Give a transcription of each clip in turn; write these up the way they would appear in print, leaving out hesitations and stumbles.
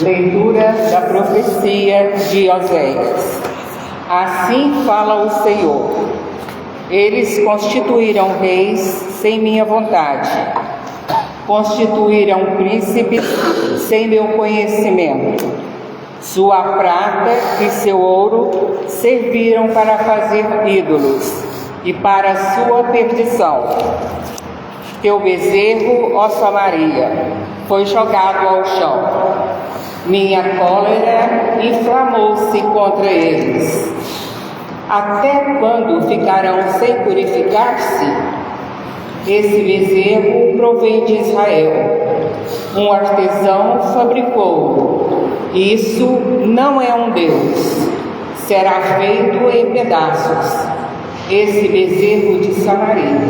Leitura da profecia de Oséias. Assim fala o Senhor: eles constituíram reis sem minha vontade, constituíram príncipes sem meu conhecimento. Sua prata e seu ouro serviram para fazer ídolos e para sua perdição. Teu bezerro, ó Samaria, foi jogado ao chão. Minha cólera inflamou-se contra eles. Até quando ficarão sem purificar-se? Esse bezerro provém de Israel. Um artesão fabricou. Isso não é um Deus. Será feito em pedaços. Esse bezerro de Samaria.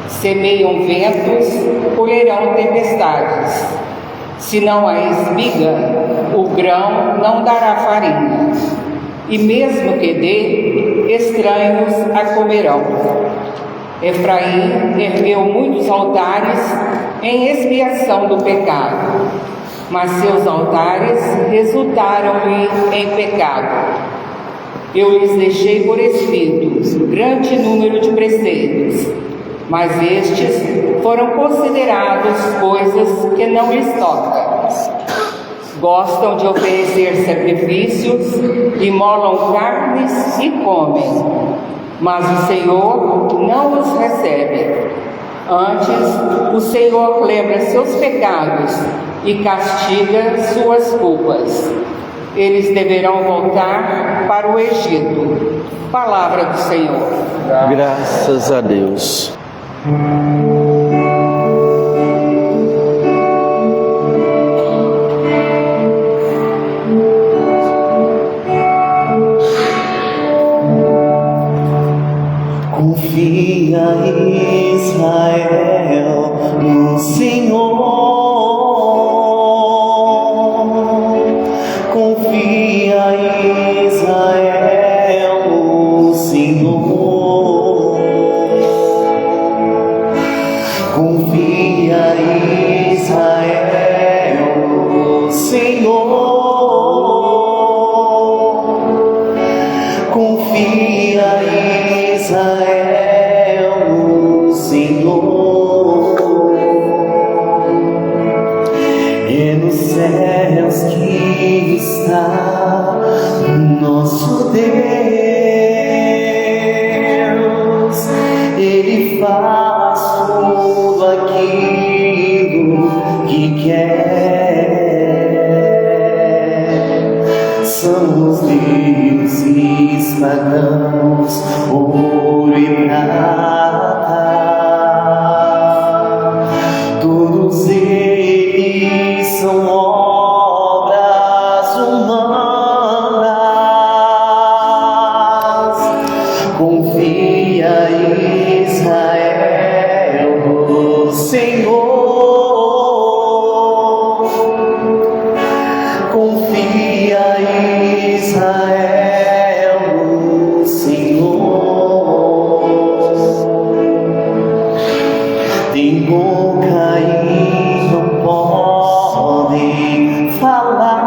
Semeiam ventos, colherão tempestades. Se não há espiga, o grão não dará farinha. E mesmo que dê, estranhos a comerão. Efraim ergueu muitos altares em expiação do pecado, mas seus altares resultaram-lhe em pecado. Eu lhes deixei por escrito grande número de preceitos, mas estes foram considerados coisas que não lhes tocam. Gostam de oferecer sacrifícios, imolam carnes e comem, mas o Senhor não os recebe. Antes, o Senhor lembra seus pecados e castiga suas culpas. Eles deverão voltar para o Egito. Palavra do Senhor. Graças a Deus. Confia, Israel, no Senhor. Confia, Israel, no Senhor. Confia, Israel, no Senhor. Confia, Israel, no Senhor. É nos céus que está nosso Deus. Ele faz tudo aquilo que quer. São os deuses pagãos, ouro e prata, todos eles são obras humanas. Confia, Israel, no Senhor. Confia, Israel, no Senhor. Tem boca e não podem falar,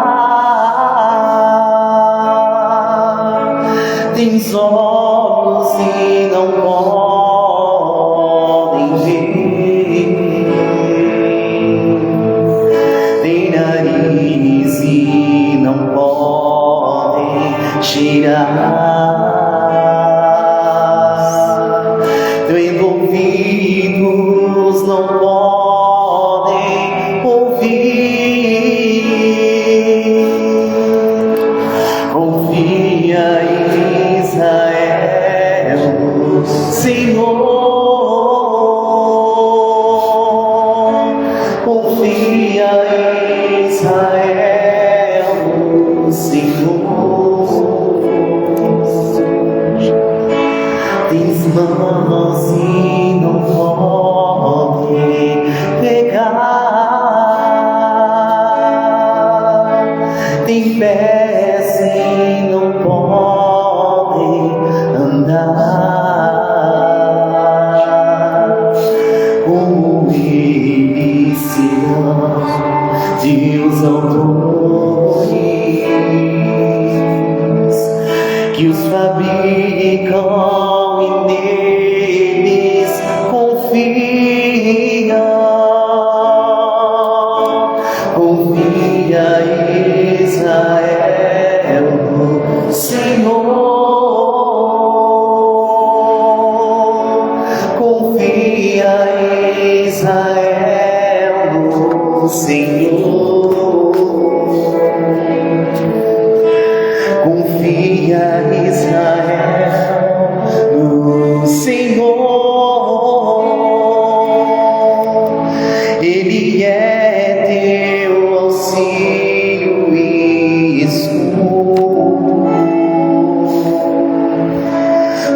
tem olhos e não podem ver, tem nariz e não podem cheirar, tem ouvidos, não podem ouvir. Confia, Israel, no Senhor. Confia, Israel, no Senhor. Tens mãos e não podem pegar, tem pés e não podem andar. Como eles serão, Deus autor que os fabricam e neles confia. Confia, Israel, no Senhor. Confia, Israel, no Senhor. Confia, Israel, no Senhor. Ele é teu auxílio e escudo.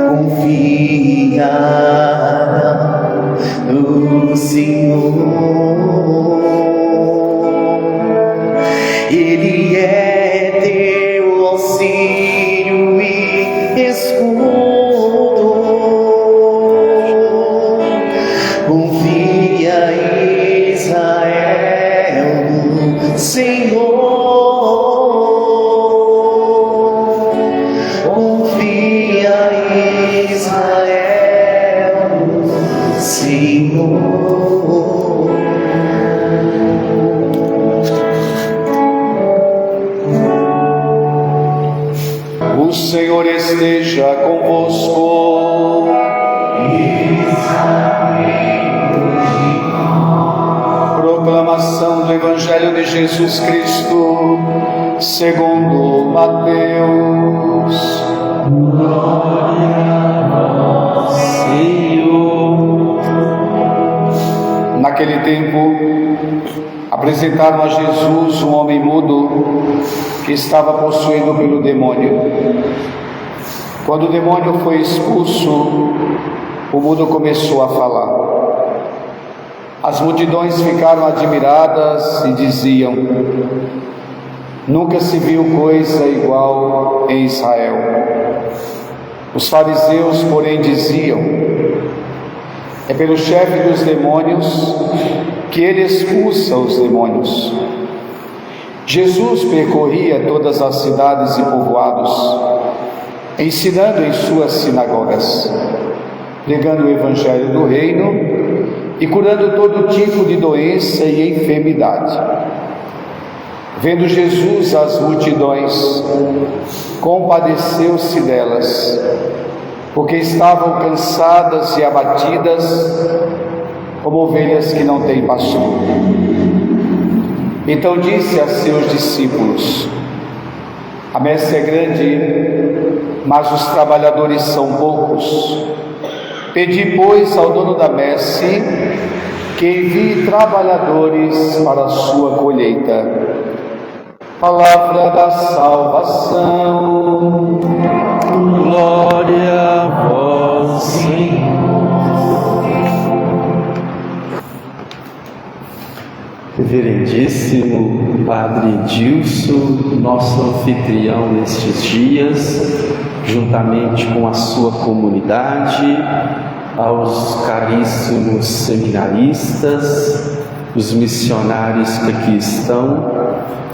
Confia no Senhor. Ele é teu auxílio e escudo. Confia, Israel, no Senhor. Confia, Israel, no Senhor. O Senhor esteja convosco. Proclamação do Evangelho de Jesus Cristo segundo Mateus. Senhor. Naquele tempo, apresentaram a Jesus um homem mudo que estava possuído pelo demônio. Quando o demônio foi expulso, o mudo começou a falar. As multidões ficaram admiradas e diziam: nunca se viu coisa igual em Israel. Os fariseus, porém, diziam: é pelo chefe dos demônios que ele expulsa os demônios. Jesus percorria todas as cidades e povoados, ensinando em suas sinagogas, pregando o evangelho do reino e curando todo tipo de doença e enfermidade. Vendo Jesus as multidões, compadeceu-se delas, porque estavam cansadas e abatidas, como ovelhas que não têm pastor. Então disse a seus discípulos: a messe é grande, mas os trabalhadores são poucos. Pedi, pois, ao dono da messe que envie trabalhadores para a sua colheita. Palavra da salvação. Glória a vós, Senhor. Reverendíssimo Padre Dilson, nosso anfitrião nestes dias, juntamente com a sua comunidade, aos caríssimos seminaristas, os missionários que aqui estão,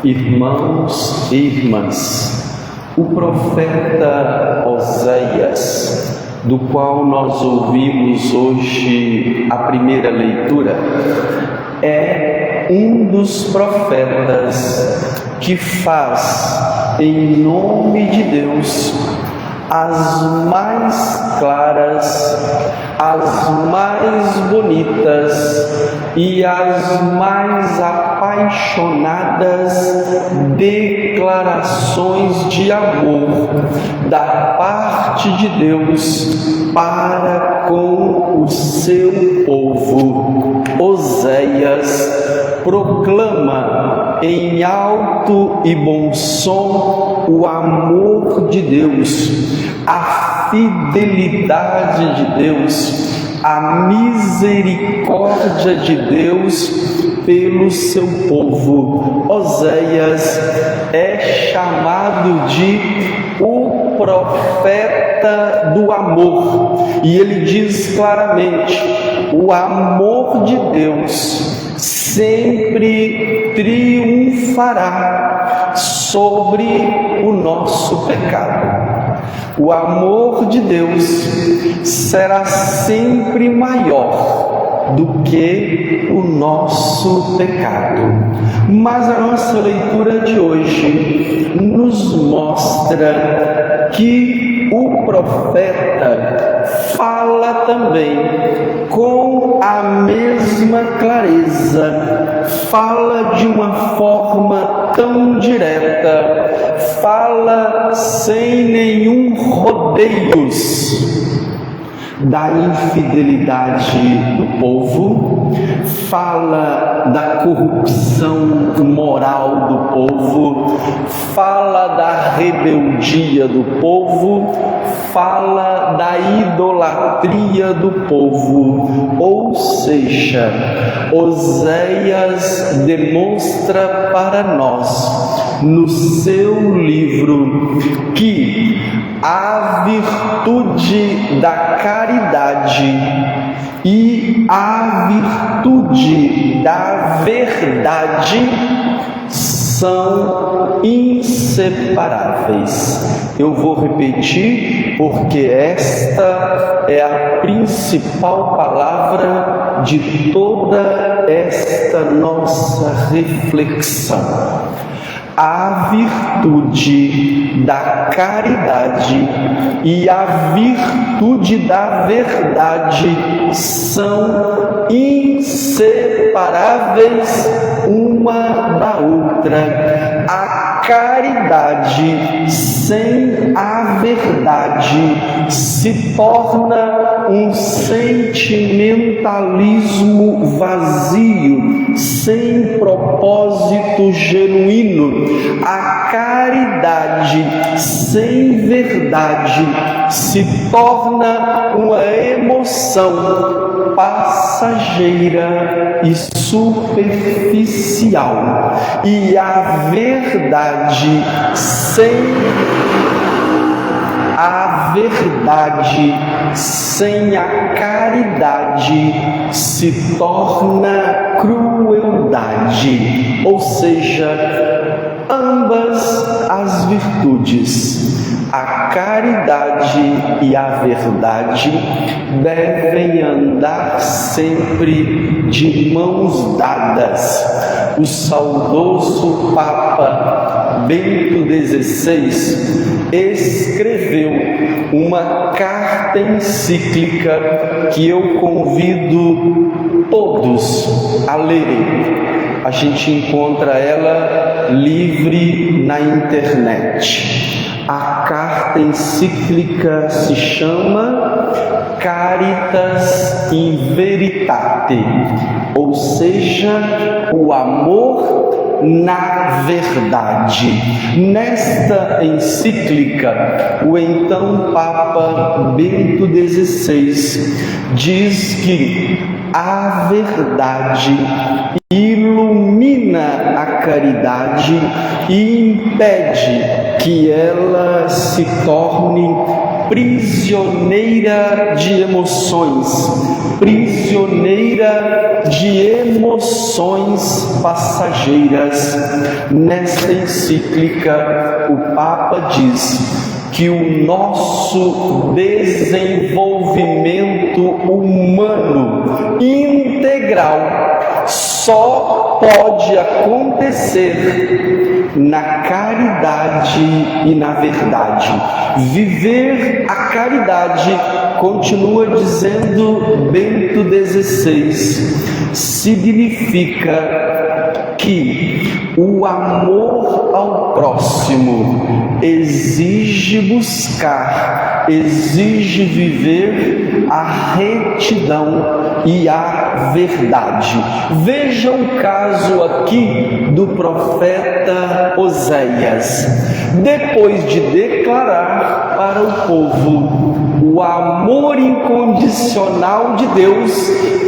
irmãos e irmãs. O profeta Oséias, do qual nós ouvimos hoje a primeira leitura, é um dos profetas que faz, em nome de Deus, as mais claras, as mais bonitas e as mais apaixonadas declarações de amor da parte de Deus para com o seu povo. Oséias proclama em alto e bom som o amor de Deus, a fidelidade de Deus, a misericórdia de Deus pelo seu povo. Oséias é chamado de o profeta do amor, e ele diz claramente: o amor de Deus sempre triunfará sobre o nosso pecado. O amor de Deus será sempre maior do que o nosso pecado. Mas a nossa leitura de hoje nos mostra que o profeta fala também com a mesma clareza, fala de uma forma tão direta, fala sem nenhum rodeios da infidelidade do povo, fala da corrupção moral do povo, fala da rebeldia do povo, fala da idolatria do povo. Ou seja, Oséias demonstra para nós, no seu livro, que a virtude da caridade e a virtude da verdade são inseparáveis. Eu vou repetir porque esta é a principal palavra de toda esta nossa reflexão. A virtude da caridade e a virtude da verdade são inseparáveis uma da outra. A caridade sem a verdade se torna um sentimentalismo vazio, sem propósito genuíno. A caridade sem verdade se torna uma emoção passageira e superficial, e a verdade sem a caridade se torna crueldade. Ou seja, ambas as virtudes, a caridade e a verdade, devem andar sempre de mãos dadas. O saudoso Papa Bento XVI escreveu uma carta encíclica que eu convido todos a lerem. A gente encontra ela livre na internet. A carta encíclica se chama Caritas in Veritate, ou seja, o amor na verdade. Nesta encíclica, o então Papa Bento XVI diz que a verdade ilumina a caridade e impede que ela se torne prisioneira de emoções, prisioneira de emoções passageiras. Nesta encíclica, o Papa diz que o nosso desenvolvimento humano integral só pode acontecer na caridade e na verdade. Viver a caridade, continua dizendo Bento XVI, significa que o amor ao próximo exige buscar, exige viver a retidão e a verdade. Veja o caso aqui do profeta Oséias. Depois de declarar para o povo o amor incondicional de Deus,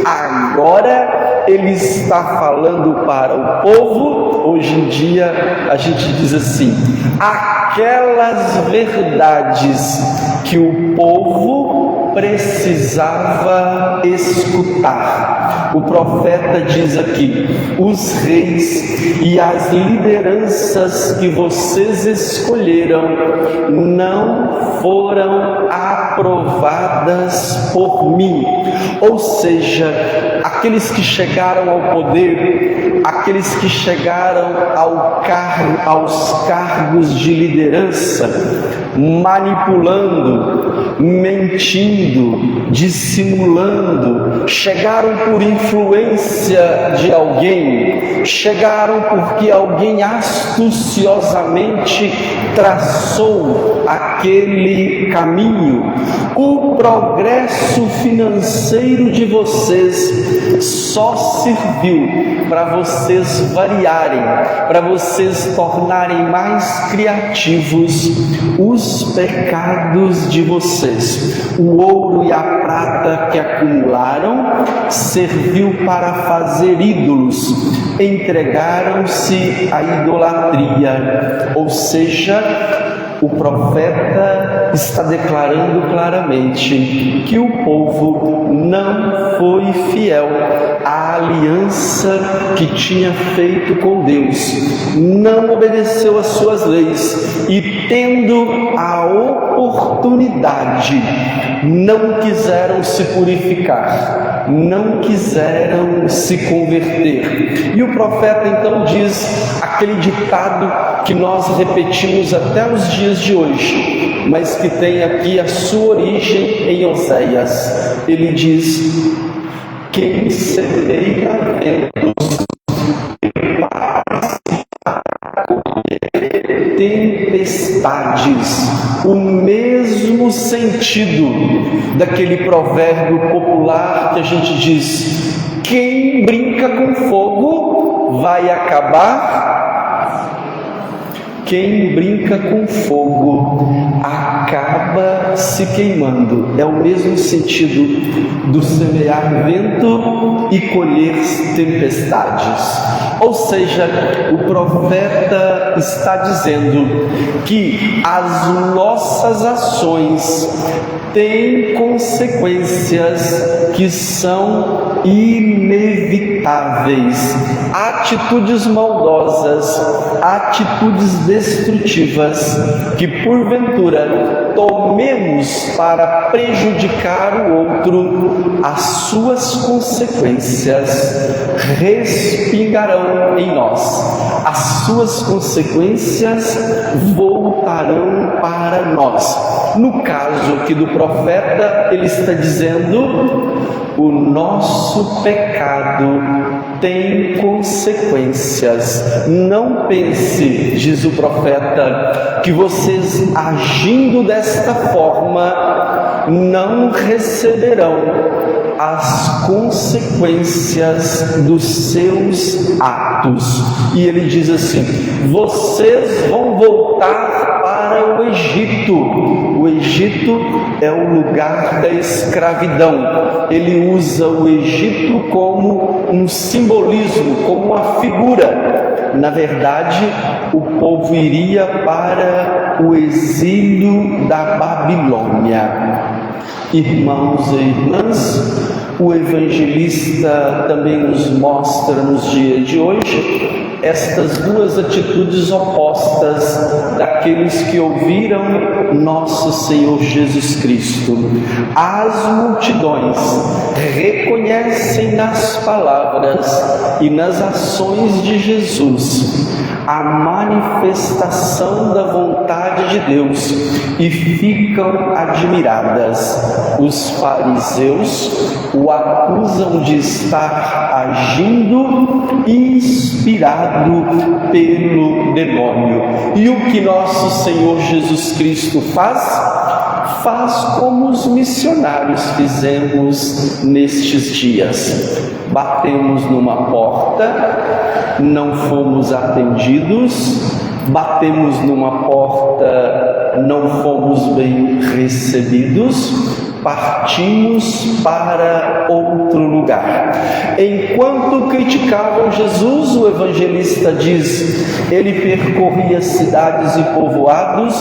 agora ele está falando para o povo. Hoje em dia a gente diz assim: aquelas verdades que o povo precisava escutar. O profeta diz aqui: os reis e as lideranças que vocês escolheram não foram aprovadas por mim. Ou seja, aqueles que chegaram ao poder, aqueles que chegaram aos cargos de liderança, manipulando, mentindo, dissimulando, chegaram por influência de alguém, chegaram porque alguém astuciosamente traçou aquele caminho. O progresso financeiro de vocês só serviu para vocês variarem, para vocês tornarem mais criativos os pecados de vocês. O ouro e a prata que acumularam serviu para fazer ídolos, entregaram-se à idolatria. Ou seja, o profeta está declarando claramente que o povo não foi fiel à aliança que tinha feito com Deus, não obedeceu às suas leis e, tendo a oportunidade, não quiseram se purificar, não quiseram se converter. E o profeta então diz aquele ditado que nós repetimos até os dias de hoje, mas que tem aqui a sua origem em Oséias. Ele diz: quem semeia ventos tempestades. O mesmo sentido daquele provérbio popular que a gente diz: quem brinca com fogo vai acabar. Quem brinca com fogo acaba se queimando. É o mesmo sentido do semear vento e colher tempestades. Ou seja, o profeta está dizendo que as nossas ações têm consequências que são inevitáveis. Atitudes maldosas, atitudes destrutivas que porventura tomemos para prejudicar o outro, as suas consequências respingarão em nós. As suas consequências voltarão para nós. No caso aqui do profeta, ele está dizendo: o nosso pecado tem consequências. Não pense, diz o profeta, que vocês agindo desta forma não receberão as consequências dos seus atos. E ele diz assim: vocês vão voltar para o Egito. O Egito é o lugar da escravidão. Ele usa o Egito como um simbolismo, como uma figura. Na verdade, o povo iria para o exílio da Babilônia. Irmãos e irmãs, o evangelista também nos mostra nos dias de hoje estas duas atitudes opostas daqueles que ouviram nosso Senhor Jesus Cristo. As multidões reconhecem nas palavras e nas ações de Jesus a manifestação da vontade de Deus e ficam admiradas. Os fariseus o acusam de estar agindo inspirado pelo demônio. E o que nosso Senhor Jesus Cristo faz? Faz como os missionários fizemos nestes dias. Batemos numa porta, não fomos atendidos, batemos numa porta, não fomos bem recebidos, partimos para outro lugar. Enquanto criticavam Jesus, o evangelista diz, ele percorria cidades e povoados,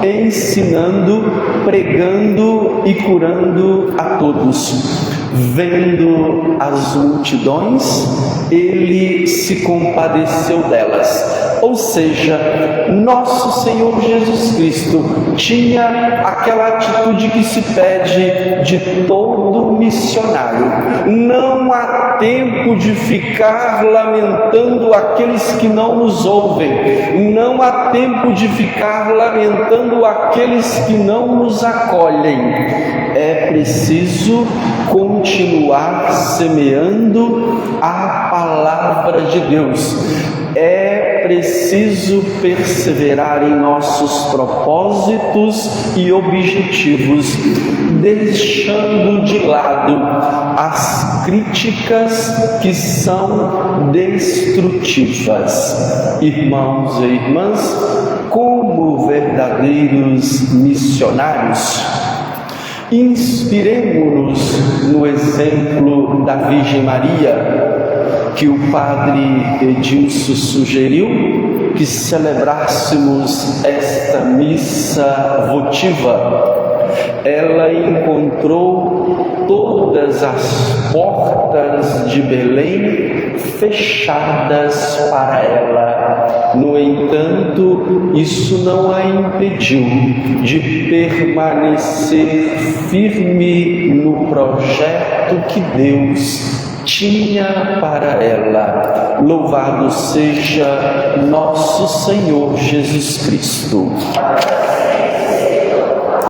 ensinando, pregando e curando a todos. Vendo as multidões, ele se compadeceu delas. Ou seja, nosso Senhor Jesus Cristo tinha aquela atitude que se pede de todo missionário. Não há tempo de ficar lamentando aqueles que não nos ouvem. Não há tempo de ficar lamentando aqueles que não nos acolhem. É preciso continuar semeando a palavra de Deus. É preciso perseverar em nossos propósitos e objetivos, deixando de lado as críticas que são destrutivas. Irmãos e irmãs, como verdadeiros missionários, inspiremo-nos no exemplo da Virgem Maria, que o Padre Edilson sugeriu que celebrássemos esta missa votiva. Ela encontrou todas as portas de Belém fechadas para ela. No entanto, isso não a impediu de permanecer firme no projeto que Deus tinha para ela. Louvado seja nosso Senhor Jesus Cristo.